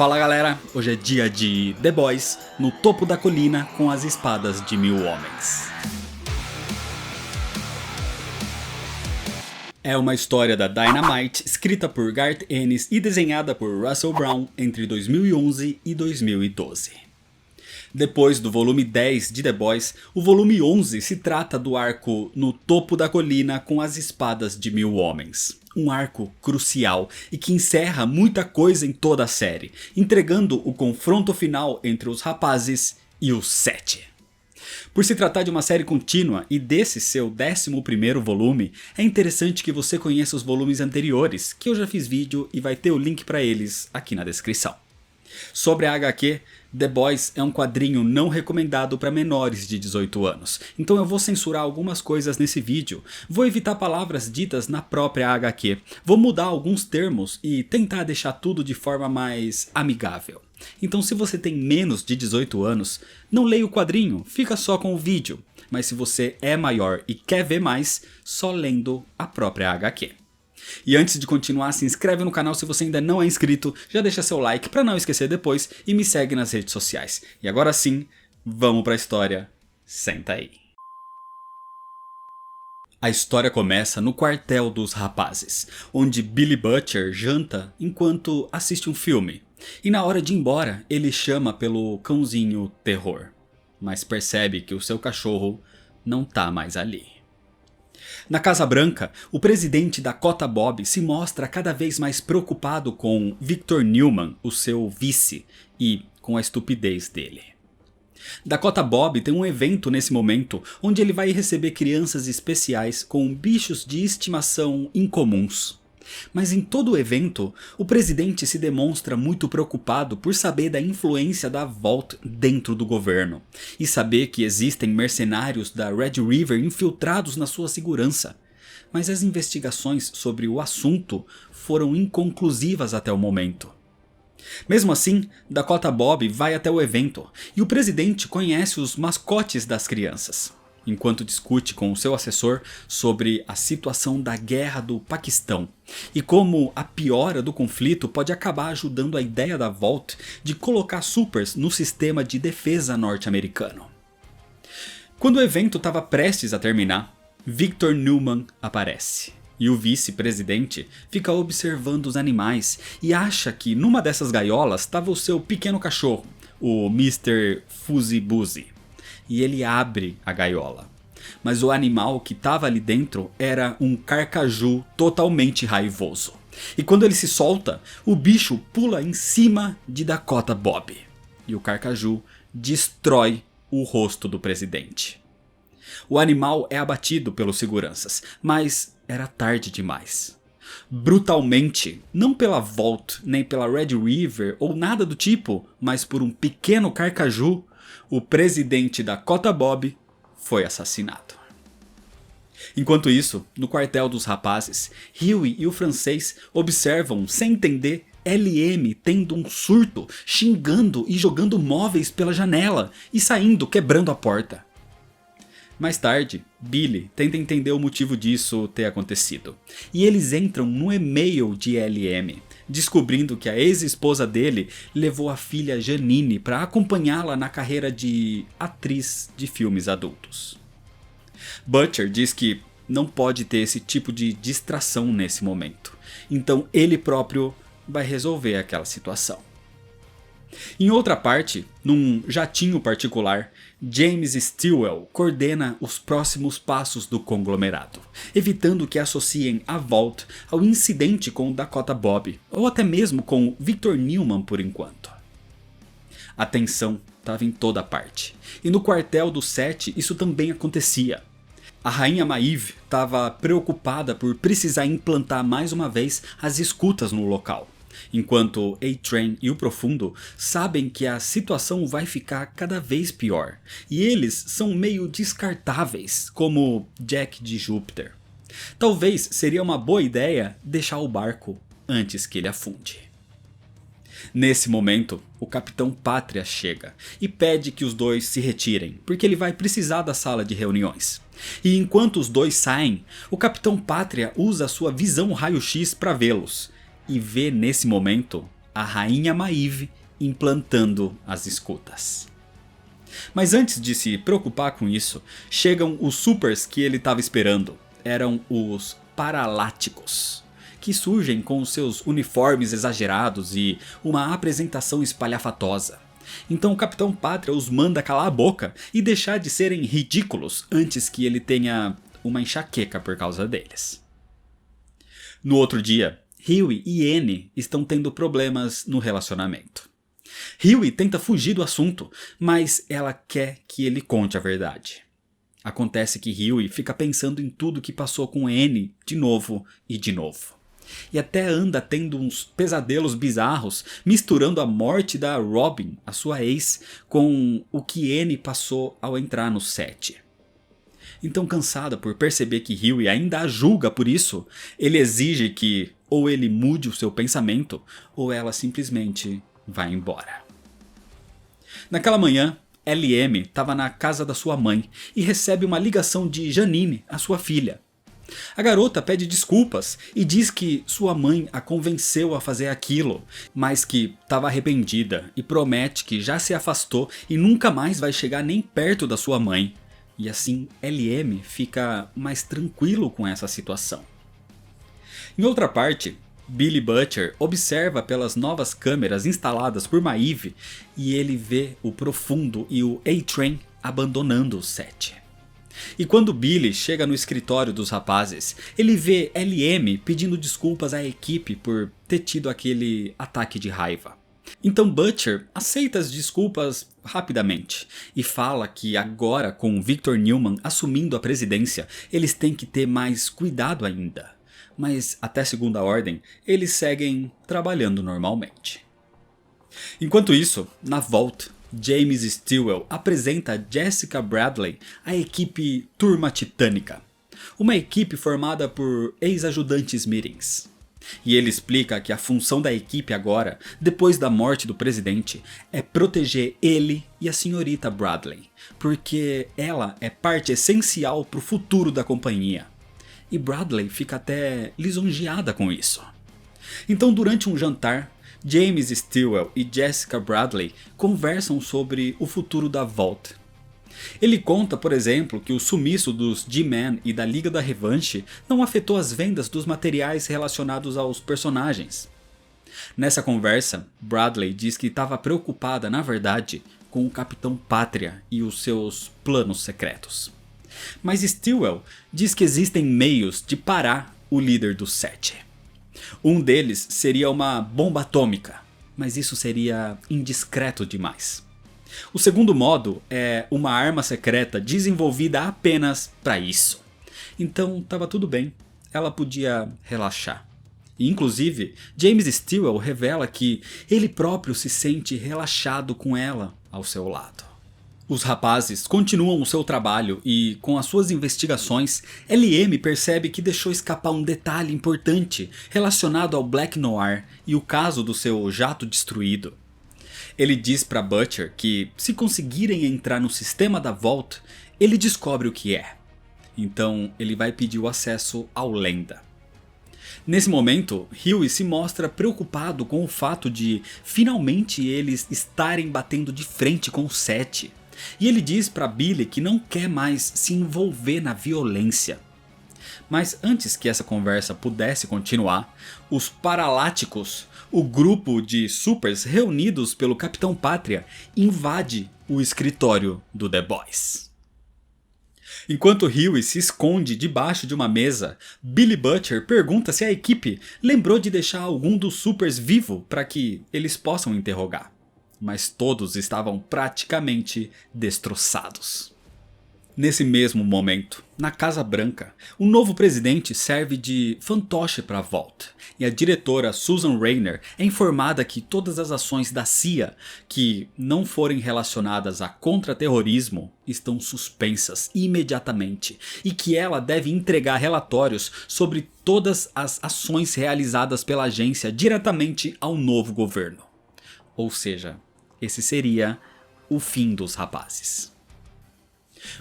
Fala galera, hoje é dia de The Boys no topo da colina com as espadas de 1000 homens. É uma história da Dynamite, escrita por Garth Ennis e desenhada por Russell Brown entre 2011 e 2012. Depois do volume 10 de The Boys, o volume 11 se trata do arco No Topo da Colina com as Espadas de 1000 Homens. Um arco crucial e que encerra muita coisa em toda a série, entregando o confronto final entre os rapazes e os 7. Por se tratar de uma série contínua e desse seu 11º volume, é interessante que você conheça os volumes anteriores, que eu já fiz vídeo e vai ter o link para eles aqui na descrição. Sobre a HQ, The Boys é um quadrinho não recomendado para menores de 18 anos, então eu vou censurar algumas coisas nesse vídeo, vou evitar palavras ditas na própria HQ, vou mudar alguns termos e tentar deixar tudo de forma mais amigável. Então se você tem menos de 18 anos, não leia o quadrinho, fica só com o vídeo, mas se você é maior e quer ver mais, só lendo a própria HQ. E antes de continuar, se inscreve no canal se você ainda não é inscrito, já deixa seu like para não esquecer depois e me segue nas redes sociais. E agora sim, vamos pra história, senta aí. A história começa no quartel dos rapazes, onde Billy Butcher janta enquanto assiste um filme. E na hora de ir embora, ele chama pelo cãozinho Terror, mas percebe que o seu cachorro não tá mais ali. Na Casa Branca, o presidente Dakota Bob se mostra cada vez mais preocupado com Victor Newman, o seu vice, e com a estupidez dele. Dakota Bob tem um evento nesse momento, onde ele vai receber crianças especiais com bichos de estimação incomuns. Mas em todo o evento, o presidente se demonstra muito preocupado por saber da influência da Vault dentro do governo, e saber que existem mercenários da Red River infiltrados na sua segurança. Mas as investigações sobre o assunto foram inconclusivas até o momento. Mesmo assim, Dakota Bob vai até o evento, e o presidente conhece os mascotes das crianças, enquanto discute com o seu assessor sobre a situação da guerra do Paquistão e como a piora do conflito pode acabar ajudando a ideia da Vault de colocar supers no sistema de defesa norte-americano. Quando o evento estava prestes a terminar, Victor Newman aparece. E o vice-presidente fica observando os animais e acha que numa dessas gaiolas estava o seu pequeno cachorro, o Mr. Fuzzy Buzzy. E ele abre a gaiola. Mas o animal que estava ali dentro era um carcaju totalmente raivoso. E quando ele se solta, o bicho pula em cima de Dakota Bob. E o carcaju destrói o rosto do presidente. O animal é abatido pelos seguranças, mas era tarde demais. Brutalmente, não pela Vault, nem pela Red River ou nada do tipo, mas por um pequeno carcaju, o presidente Dakota Bob foi assassinado. Enquanto isso, no quartel dos rapazes, Huey e o francês observam, sem entender, LM tendo um surto, xingando e jogando móveis pela janela e saindo quebrando a porta. Mais tarde, Billy tenta entender o motivo disso ter acontecido, e eles entram no e-mail de LM, descobrindo que a ex-esposa dele levou a filha Janine para acompanhá-la na carreira de atriz de filmes adultos. Butcher diz que não pode ter esse tipo de distração nesse momento, então ele próprio vai resolver aquela situação. Em outra parte, num jatinho particular, James Stillwell coordena os próximos passos do conglomerado, evitando que associem a Vault ao incidente com Dakota Bob, ou até mesmo com Victor Newman por enquanto. A tensão estava em toda parte, e no quartel do 7 isso também acontecia. A rainha Maeve estava preocupada por precisar implantar mais uma vez as escutas no local, enquanto A-Train e o Profundo sabem que a situação vai ficar cada vez pior, e eles são meio descartáveis, como Jack de Júpiter. Talvez seria uma boa ideia deixar o barco antes que ele afunde. Nesse momento, o Capitão Pátria chega e pede que os dois se retirem, porque ele vai precisar da sala de reuniões. E enquanto os dois saem, o Capitão Pátria usa sua visão raio-x para vê-los, e vê nesse momento a Rainha Maeve implantando as escutas. Mas antes de se preocupar com isso, chegam os supers que ele estava esperando. Eram os Paraláticos, que surgem com seus uniformes exagerados e uma apresentação espalhafatosa. Então o Capitão Pátria os manda calar a boca e deixar de serem ridículos antes que ele tenha uma enxaqueca por causa deles. No outro dia, Hughie e Annie estão tendo problemas no relacionamento. Hughie tenta fugir do assunto, mas ela quer que ele conte a verdade. Acontece que Hughie fica pensando em tudo que passou com Annie de novo e de novo. E até anda tendo uns pesadelos bizarros, misturando a morte da Robin, a sua ex, com o que Annie passou ao entrar no set. Então, cansada por perceber que Hughie ainda a julga por isso, ele exige que ou ele mude o seu pensamento, ou ela simplesmente vai embora. Naquela manhã, LM estava na casa da sua mãe e recebe uma ligação de Janine, a sua filha. A garota pede desculpas e diz que sua mãe a convenceu a fazer aquilo, mas que estava arrependida e promete que já se afastou e nunca mais vai chegar nem perto da sua mãe. E assim LM fica mais tranquilo com essa situação. Em outra parte, Billy Butcher observa pelas novas câmeras instaladas por Maeve e ele vê o Profundo e o A-Train abandonando o set. E quando Billy chega no escritório dos rapazes, ele vê LM pedindo desculpas à equipe por ter tido aquele ataque de raiva. Então Butcher aceita as desculpas rapidamente e fala que agora, com Victor Newman assumindo a presidência, eles têm que ter mais cuidado ainda. Mas até segunda ordem, eles seguem trabalhando normalmente. Enquanto isso, na Vault, James Stillwell apresenta a Jessica Bradley à equipe Turma Titânica, uma equipe formada por ex-ajudantes mirins. E ele explica que a função da equipe agora, depois da morte do presidente, é proteger ele e a senhorita Bradley, porque ela é parte essencial para o futuro da companhia. E Bradley fica até lisonjeada com isso. Então, durante um jantar, James Stillwell e Jessica Bradley conversam sobre o futuro da Vault. Ele conta, por exemplo, que o sumiço dos G-Men e da Liga da Revanche não afetou as vendas dos materiais relacionados aos personagens. Nessa conversa, Bradley diz que estava preocupada, na verdade, com o Capitão Pátria e os seus planos secretos. Mas Stillwell diz que existem meios de parar o líder do set. Um deles seria uma bomba atômica, mas isso seria indiscreto demais. O segundo modo é uma arma secreta desenvolvida apenas para isso. Então estava tudo bem, ela podia relaxar. E, inclusive, James Stillwell revela que ele próprio se sente relaxado com ela ao seu lado. Os rapazes continuam o seu trabalho e, com as suas investigações, LM percebe que deixou escapar um detalhe importante relacionado ao Black Noir e o caso do seu jato destruído. Ele diz para Butcher que, se conseguirem entrar no sistema da Vault, ele descobre o que é. Então ele vai pedir o acesso ao Lenda. Nesse momento, Hughie se mostra preocupado com o fato de finalmente eles estarem batendo de frente com o Set. E ele diz para Billy que não quer mais se envolver na violência. Mas antes que essa conversa pudesse continuar, os Paraláticos, o grupo de supers reunidos pelo Capitão Pátria, invade o escritório do The Boys. Enquanto Hughie se esconde debaixo de uma mesa, Billy Butcher pergunta se a equipe lembrou de deixar algum dos supers vivo para que eles possam interrogar. Mas todos estavam praticamente destroçados. Nesse mesmo momento, na Casa Branca, o novo presidente serve de fantoche para a Vault, e a diretora Susan Raynor é informada que todas as ações da CIA que não forem relacionadas a contra-terrorismo estão suspensas imediatamente, e que ela deve entregar relatórios sobre todas as ações realizadas pela agência diretamente ao novo governo. Ou seja, esse seria o fim dos rapazes.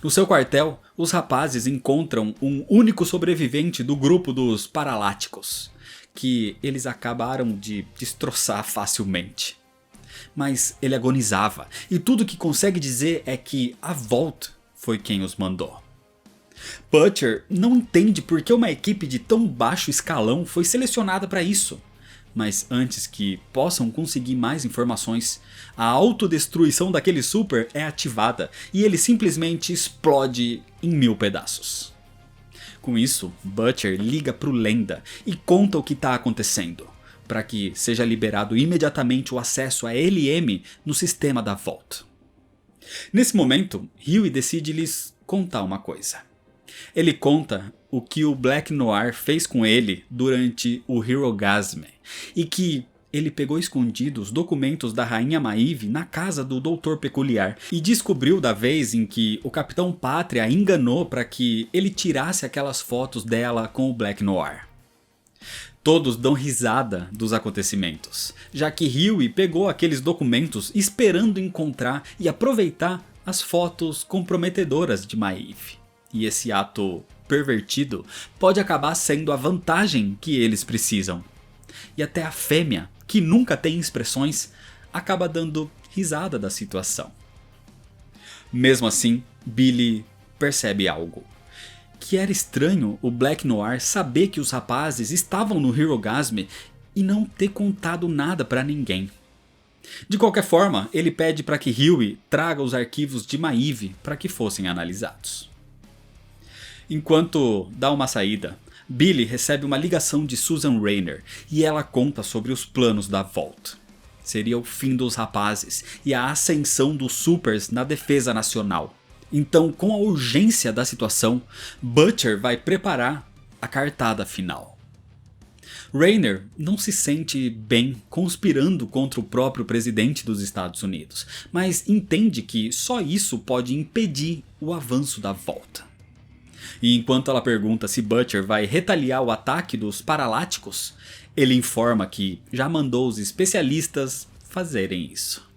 No seu quartel, os rapazes encontram um único sobrevivente do grupo dos Paraláticos, que eles acabaram de destroçar facilmente. Mas ele agonizava, e tudo que consegue dizer é que a Vault foi quem os mandou. Butcher não entende por que uma equipe de tão baixo escalão foi selecionada para isso. Mas antes que possam conseguir mais informações, a autodestruição daquele super é ativada e ele simplesmente explode em 1000 pedaços. Com isso, Butcher liga pro Lenda e conta o que está acontecendo, para que seja liberado imediatamente o acesso a LM no sistema da Vault. Nesse momento, Huey decide lhes contar uma coisa. Ele conta o que o Black Noir fez com ele durante o Herogasm e que ele pegou escondido os documentos da Rainha Maeve na casa do Doutor Peculiar e descobriu da vez em que o Capitão Pátria enganou para que ele tirasse aquelas fotos dela com o Black Noir. Todos dão risada dos acontecimentos, já que Huey pegou aqueles documentos esperando encontrar e aproveitar as fotos comprometedoras de Maeve. E esse ato pervertido pode acabar sendo a vantagem que eles precisam. E até a fêmea, que nunca tem expressões, acaba dando risada da situação. Mesmo assim, Billy percebe algo. Que era estranho o Black Noir saber que os rapazes estavam no Herogasm e não ter contado nada para ninguém. De qualquer forma, ele pede para que Huey traga os arquivos de Maeve para que fossem analisados. Enquanto dá uma saída, Billy recebe uma ligação de Susan Raynor e ela conta sobre os planos da Vault. Seria o fim dos rapazes e a ascensão dos supers na defesa nacional. Então, com a urgência da situação, Butcher vai preparar a cartada final. Raynor não se sente bem conspirando contra o próprio presidente dos Estados Unidos, mas entende que só isso pode impedir o avanço da Vault. E enquanto ela pergunta se Butcher vai retaliar o ataque dos Paraláticos, ele informa que já mandou os especialistas fazerem isso.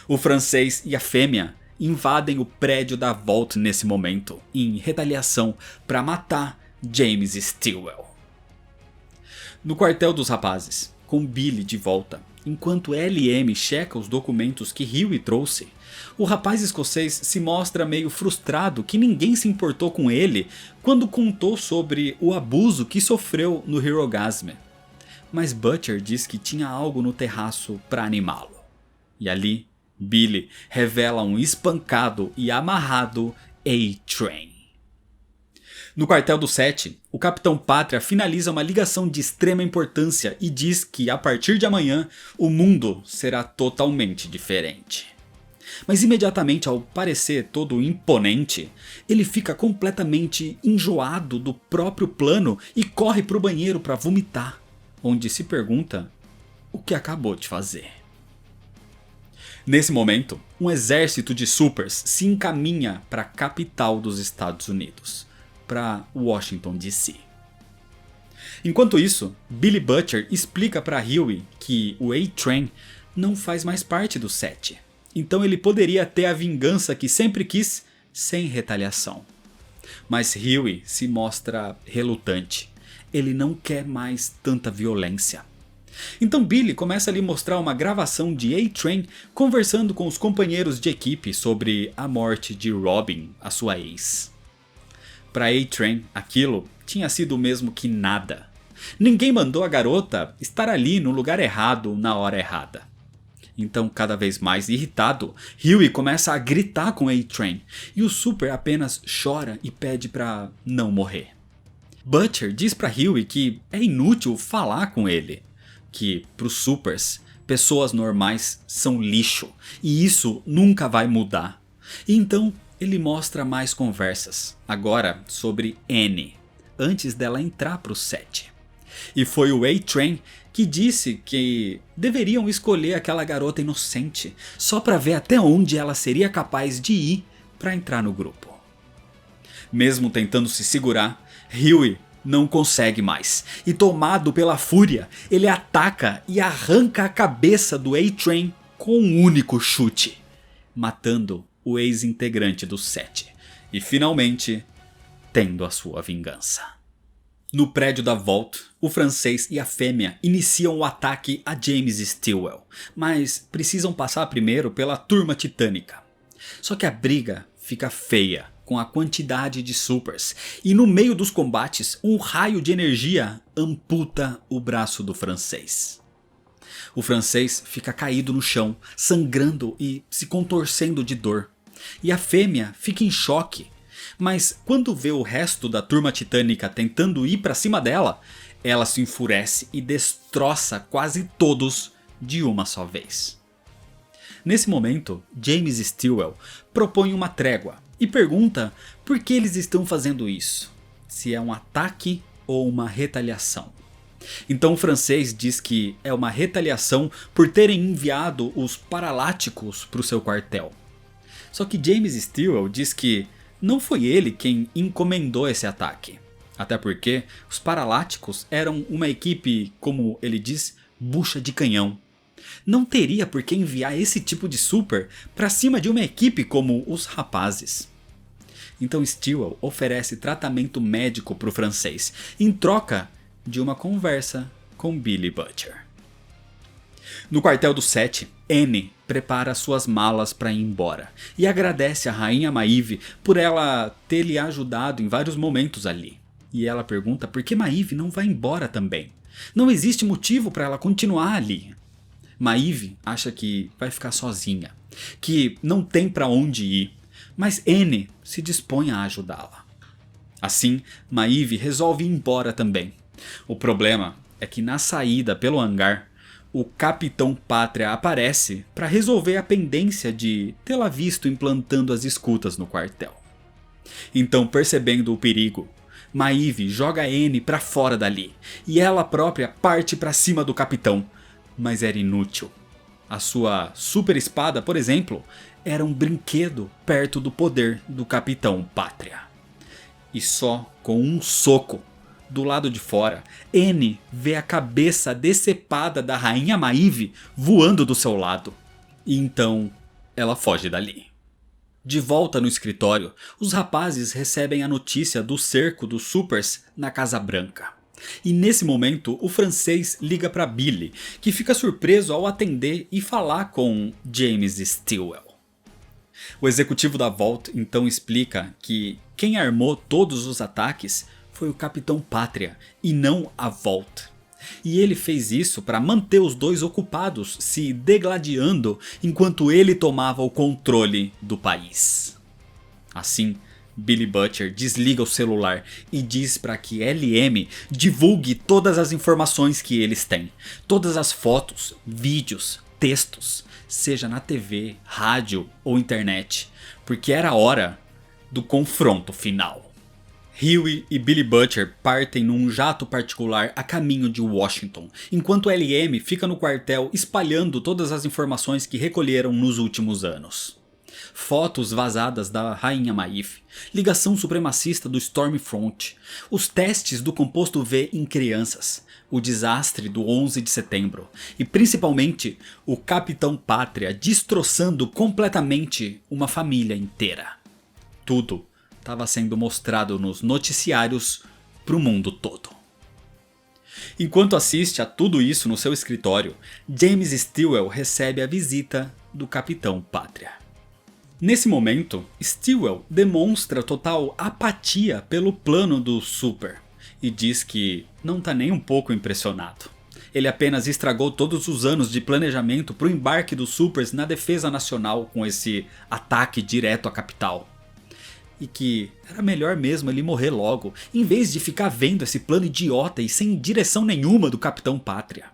O francês e a fêmea invadem o prédio da Vault nesse momento, em retaliação para matar James Stilwell. No quartel dos rapazes, com Billy de volta, enquanto LM checa os documentos que Huey trouxe, o rapaz escocês se mostra meio frustrado que ninguém se importou com ele quando contou sobre o abuso que sofreu no Herogasm. Mas Butcher diz que tinha algo no terraço para animá-lo. E ali, Billy revela um espancado e amarrado A-Train. No quartel do 7, o Capitão Pátria finaliza uma ligação de extrema importância e diz que a partir de amanhã o mundo será totalmente diferente. Mas imediatamente ao parecer todo imponente, ele fica completamente enjoado do próprio plano e corre para o banheiro para vomitar, onde se pergunta o que acabou de fazer. Nesse momento, um exército de supers se encaminha para a capital dos Estados Unidos, para Washington DC. Enquanto isso, Billy Butcher explica para Huey que o A-Train não faz mais parte do 7. Então ele poderia ter a vingança que sempre quis, sem retaliação. Mas Huey se mostra relutante. Ele não quer mais tanta violência. Então Billy começa a lhe mostrar uma gravação de A-Train conversando com os companheiros de equipe sobre a morte de Robin, a sua ex. Para A-Train, aquilo tinha sido o mesmo que nada. Ninguém mandou a garota estar ali no lugar errado na hora errada. Então, cada vez mais irritado, Huey começa a gritar com A-Train e o Super apenas chora e pede para não morrer. Butcher diz para Huey que é inútil falar com ele, que para os Supers, pessoas normais são lixo e isso nunca vai mudar. E então ele mostra mais conversas, agora sobre Annie, antes dela entrar para o 7. E foi o A-Train que disse que deveriam escolher aquela garota inocente, só para ver até onde ela seria capaz de ir para entrar no grupo. Mesmo tentando se segurar, Huey não consegue mais, e tomado pela fúria, ele ataca e arranca a cabeça do A-Train com um único chute, matando o ex-integrante do 7, e finalmente tendo a sua vingança. No prédio da Vault, o francês e a fêmea iniciam o ataque a James Stillwell, mas precisam passar primeiro pela turma titânica. Só que a briga fica feia com a quantidade de supers, e no meio dos combates um raio de energia amputa o braço do francês. O francês fica caído no chão, sangrando e se contorcendo de dor, e a fêmea fica em choque. Mas quando vê o resto da turma titânica tentando ir pra cima dela, ela se enfurece e destroça quase todos de uma só vez. Nesse momento, James Stillwell propõe uma trégua e pergunta por que eles estão fazendo isso, se é um ataque ou uma retaliação. Então o francês diz que é uma retaliação por terem enviado os Paraláticos para o seu quartel. Só que James Stillwell diz que não foi ele quem encomendou esse ataque. Até porque os Paraláticos eram uma equipe, como ele diz, bucha de canhão. Não teria por que enviar esse tipo de super para cima de uma equipe como os rapazes. Então Stillwell oferece tratamento médico para o francês, em troca de uma conversa com Billy Butcher. No quartel do 7, Anne prepara suas malas para ir embora e agradece a rainha Maeve por ela ter lhe ajudado em vários momentos ali. E ela pergunta por que Maeve não vai embora também. Não existe motivo para ela continuar ali. Maeve acha que vai ficar sozinha, que não tem para onde ir, mas Anne se dispõe a ajudá-la. Assim, Maeve resolve ir embora também. O problema é que na saída pelo hangar, o Capitão Pátria aparece para resolver a pendência de tê-la visto implantando as escutas no quartel. Então, percebendo o perigo, Maeve joga Anne para fora dali e ela própria parte para cima do capitão, mas era inútil. A sua super espada, por exemplo, era um brinquedo perto do poder do Capitão Pátria. E só com um soco do lado de fora, Anne vê a cabeça decepada da rainha Maeve voando do seu lado. E então ela foge dali. De volta no escritório, os rapazes recebem a notícia do cerco dos supers na Casa Branca. E nesse momento o francês liga para Billy, que fica surpreso ao atender e falar com James Stillwell. O executivo da Vault então explica que quem armou todos os ataques foi o Capitão Pátria e não a Vault. E ele fez isso para manter os dois ocupados, se degladiando enquanto ele tomava o controle do país. Assim, Billy Butcher desliga o celular e diz para que LM divulgue todas as informações que eles têm. Todas as fotos, vídeos, textos, seja na TV, rádio ou internet. Porque era hora do confronto final. Huey e Billy Butcher partem num jato particular a caminho de Washington, enquanto LM fica no quartel espalhando todas as informações que recolheram nos últimos anos. Fotos vazadas da Rainha Maeve, ligação supremacista do Stormfront, os testes do composto V em crianças, o desastre do 11 de setembro e principalmente o Capitão Pátria destroçando completamente uma família inteira. Tudo estava sendo mostrado nos noticiários para o mundo todo. Enquanto assiste a tudo isso no seu escritório, James Stillwell recebe a visita do Capitão Pátria. Nesse momento, Stillwell demonstra total apatia pelo plano do Super e diz que não está nem um pouco impressionado. Ele apenas estragou todos os anos de planejamento para o embarque dos Supers na defesa nacional com esse ataque direto à capital. E que era melhor mesmo ele morrer logo, em vez de ficar vendo esse plano idiota e sem direção nenhuma do Capitão Pátria.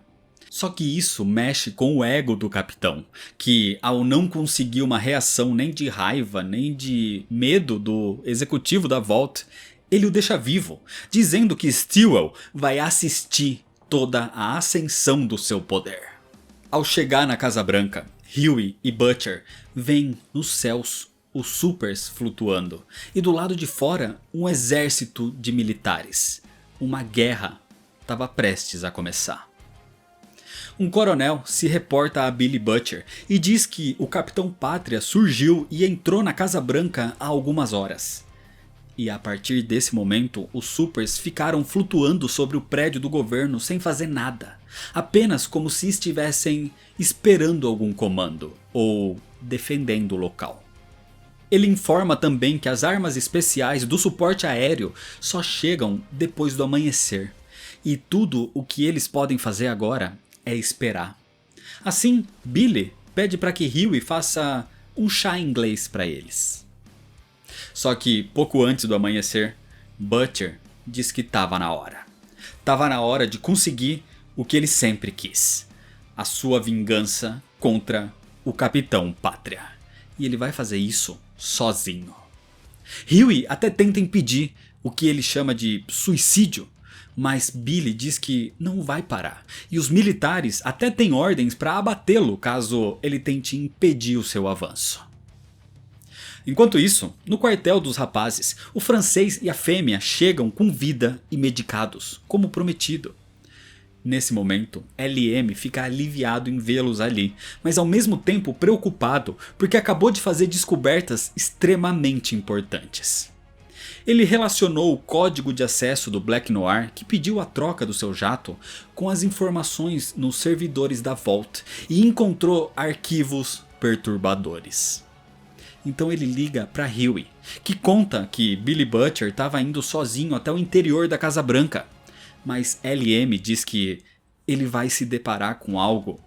Só que isso mexe com o ego do capitão, que ao não conseguir uma reação nem de raiva, nem de medo do executivo da Vault, ele o deixa vivo, dizendo que Stillwell vai assistir toda a ascensão do seu poder. Ao chegar na Casa Branca, Huey e Butcher veem nos céus os supers flutuando, e do lado de fora um exército de militares. Uma guerra estava prestes a começar. Um coronel se reporta a Billy Butcher e diz que o Capitão Pátria surgiu e entrou na Casa Branca há algumas horas. E a partir desse momento, os Supers ficaram flutuando sobre o prédio do governo sem fazer nada. Apenas como se estivessem esperando algum comando, ou defendendo o local. Ele informa também que as armas especiais do suporte aéreo só chegam depois do amanhecer. E tudo o que eles podem fazer agora é esperar. Assim, Billy pede para que Huey faça um chá inglês para eles. Só que pouco antes do amanhecer, Butcher diz que estava na hora. Estava na hora de conseguir o que ele sempre quis. A sua vingança contra o Capitão Pátria. E ele vai fazer isso sozinho. Huey até tenta impedir o que ele chama de suicídio. Mas Billy diz que não vai parar. E os militares até têm ordens para abatê-lo caso ele tente impedir o seu avanço. Enquanto isso, no quartel dos rapazes, o francês e a fêmea chegam com vida e medicados, como prometido. Nesse momento, LM fica aliviado em vê-los ali, mas ao mesmo tempo preocupado porque acabou de fazer descobertas extremamente importantes. Ele relacionou o código de acesso do Black Noir, que pediu a troca do seu jato, com as informações nos servidores da Vault e encontrou arquivos perturbadores. Então ele liga para Huey, que conta que Billy Butcher estava indo sozinho até o interior da Casa Branca. Mas LM diz que ele vai se deparar com algo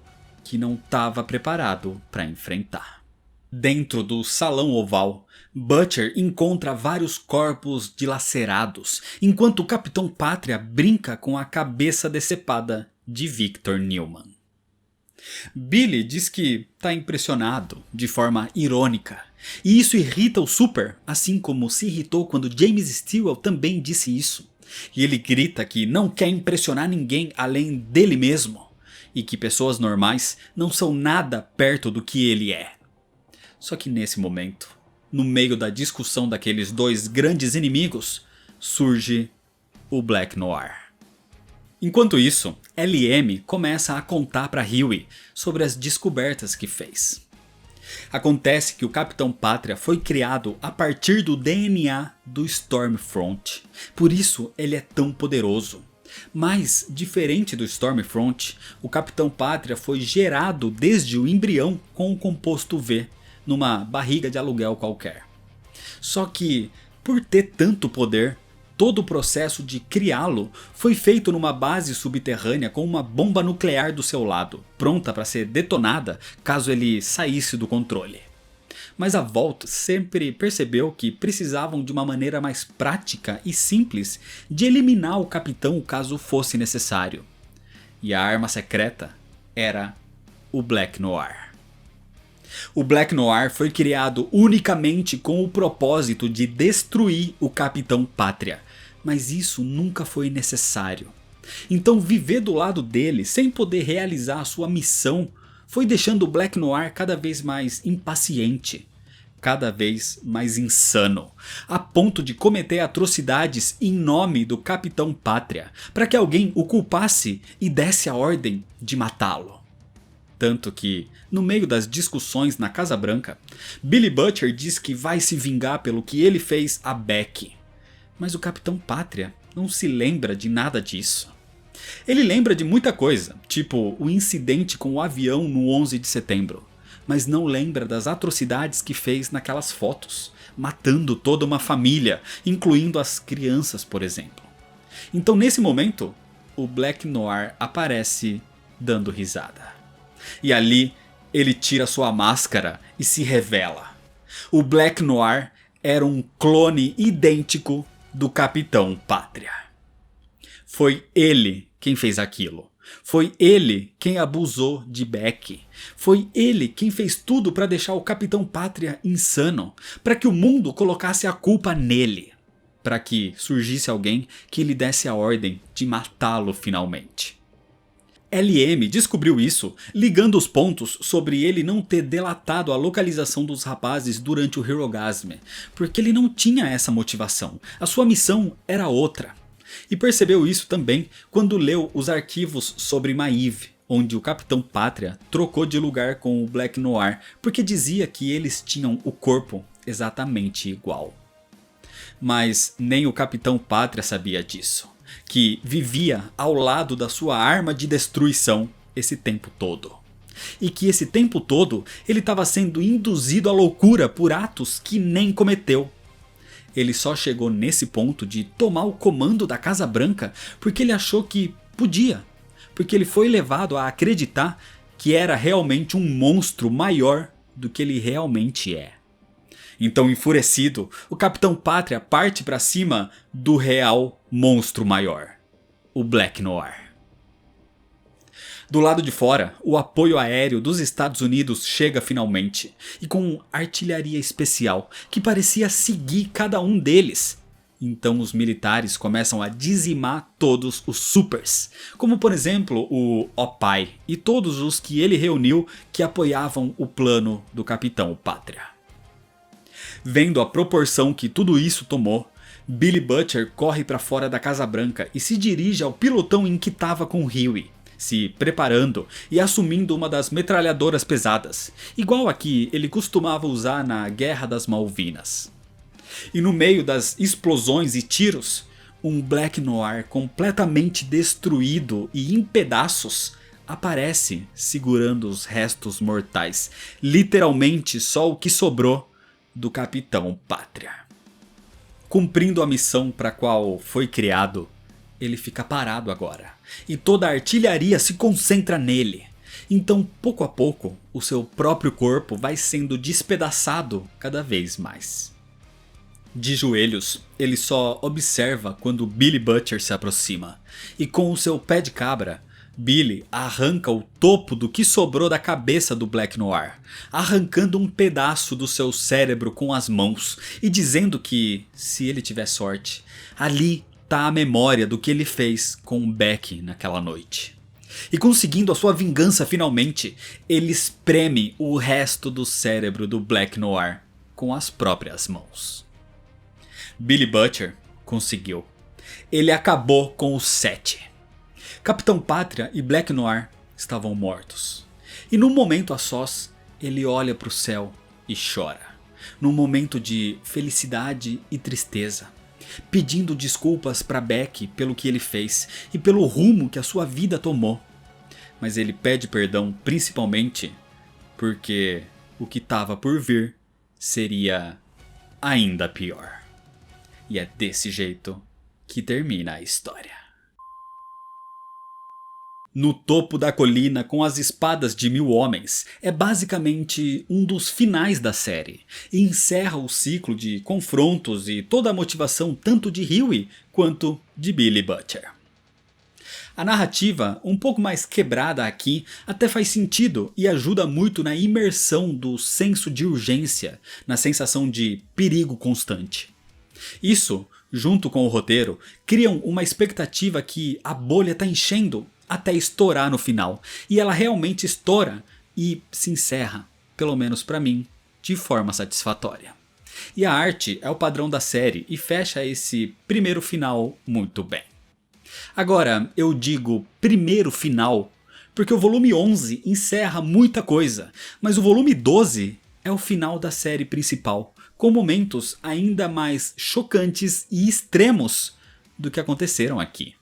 que não estava preparado para enfrentar. Dentro do salão oval, Butcher encontra vários corpos dilacerados, enquanto o Capitão Pátria brinca com a cabeça decepada de Victor Newman. Billy diz que está impressionado de forma irônica, e isso irrita o Super, assim como se irritou quando James Stewart também disse isso. E ele grita que não quer impressionar ninguém além dele mesmo, e que pessoas normais não são nada perto do que ele é. Só que nesse momento, no meio da discussão daqueles dois grandes inimigos, surge o Black Noir. Enquanto isso, LM começa a contar para Huey sobre as descobertas que fez. Acontece que o Capitão Pátria foi criado a partir do DNA do Stormfront, por isso ele é tão poderoso. Mas, diferente do Stormfront, o Capitão Pátria foi gerado desde o embrião com o composto V, numa barriga de aluguel qualquer. Só que, por ter tanto poder, todo o processo de criá-lo foi feito numa base subterrânea com uma bomba nuclear do seu lado, pronta para ser detonada caso ele saísse do controle. Mas a Vault sempre percebeu que precisavam de uma maneira mais prática e simples de eliminar o capitão caso fosse necessário. E a arma secreta era o Black Noir. O Black Noir foi criado unicamente com o propósito de destruir o Capitão Pátria, mas isso nunca foi necessário. Então viver do lado dele sem poder realizar a sua missão foi deixando o Black Noir cada vez mais impaciente, cada vez mais insano, a ponto de cometer atrocidades em nome do Capitão Pátria, para que alguém o culpasse e desse a ordem de matá-lo. Tanto que, no meio das discussões na Casa Branca, Billy Butcher diz que vai se vingar pelo que ele fez a Becky. Mas o Capitão Pátria não se lembra de nada disso. Ele lembra de muita coisa, tipo o incidente com o avião no 11 de setembro. Mas não lembra das atrocidades que fez naquelas fotos, matando toda uma família, incluindo as crianças, por exemplo. Então nesse momento, o Black Noir aparece dando risada. E ali ele tira sua máscara e se revela. O Black Noir era um clone idêntico do Capitão Pátria. Foi ele quem fez aquilo. Foi ele quem abusou de Becky. Foi ele quem fez tudo para deixar o Capitão Pátria insano, para que o mundo colocasse a culpa nele, para que surgisse alguém que lhe desse a ordem de matá-lo finalmente. LM descobriu isso ligando os pontos sobre ele não ter delatado a localização dos rapazes durante o Herogasm, porque ele não tinha essa motivação, a sua missão era outra. E percebeu isso também quando leu os arquivos sobre Maeve, onde o Capitão Pátria trocou de lugar com o Black Noir, porque dizia que eles tinham o corpo exatamente igual. Mas nem o Capitão Pátria sabia disso, que vivia ao lado da sua arma de destruição esse tempo todo. E que esse tempo todo ele estava sendo induzido à loucura por atos que nem cometeu. Ele só chegou nesse ponto de tomar o comando da Casa Branca porque ele achou que podia. Porque ele foi levado a acreditar que era realmente um monstro maior do que ele realmente é. Então, enfurecido, o Capitão Pátria parte para cima do real monstro maior, o Black Noir. Do lado de fora, o apoio aéreo dos Estados Unidos chega finalmente, e com artilharia especial que parecia seguir cada um deles. Então os militares começam a dizimar todos os supers, como por exemplo o Opai e todos os que ele reuniu que apoiavam o plano do Capitão Pátria. Vendo a proporção que tudo isso tomou, Billy Butcher corre para fora da Casa Branca e se dirige ao pilotão em que estava com Huey, se preparando e assumindo uma das metralhadoras pesadas, igual a que ele costumava usar na Guerra das Malvinas. E no meio das explosões e tiros, um Black Noir completamente destruído e em pedaços aparece segurando os restos mortais, literalmente só o que sobrou do Capitão Pátria. Cumprindo a missão para a qual foi criado, ele fica parado agora, e toda a artilharia se concentra nele. Então, pouco a pouco, o seu próprio corpo vai sendo despedaçado cada vez mais. De joelhos, ele só observa quando Billy Butcher se aproxima, e com o seu pé de cabra, Billy arranca o topo do que sobrou da cabeça do Black Noir, arrancando um pedaço do seu cérebro com as mãos e dizendo que, se ele tiver sorte, ali tá a memória do que ele fez com Beck naquela noite. E conseguindo a sua vingança finalmente, ele espreme o resto do cérebro do Black Noir com as próprias mãos. Billy Butcher conseguiu. Ele acabou com os 7. Capitão Pátria e Black Noir estavam mortos. E num momento a sós, ele olha para o céu e chora. Num momento de felicidade e tristeza. Pedindo desculpas para Beck pelo que ele fez e pelo rumo que a sua vida tomou. Mas ele pede perdão principalmente porque o que estava por vir seria ainda pior. E é desse jeito que termina a história. No topo da colina com as espadas de 1000 homens é basicamente um dos finais da série e encerra o ciclo de confrontos e toda a motivação tanto de Huey quanto de Billy Butcher. A narrativa, um pouco mais quebrada aqui, até faz sentido e ajuda muito na imersão do senso de urgência, na sensação de perigo constante. Isso, junto com o roteiro, criam uma expectativa que a bolha está enchendo até estourar no final. E ela realmente estoura e se encerra, pelo menos para mim, de forma satisfatória. E a arte é o padrão da série e fecha esse primeiro final muito bem. Agora, eu digo primeiro final porque o volume 11 encerra muita coisa, mas o volume 12 é o final da série principal, com momentos ainda mais chocantes e extremos do que aconteceram aqui.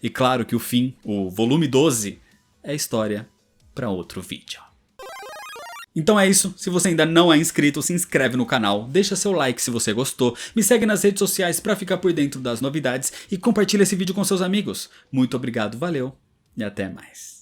E claro que o fim, o volume 12, é história para outro vídeo. Então é isso, se você ainda não é inscrito, se inscreve no canal, deixa seu like se você gostou, me segue nas redes sociais para ficar por dentro das novidades e compartilha esse vídeo com seus amigos. Muito obrigado, valeu e até mais.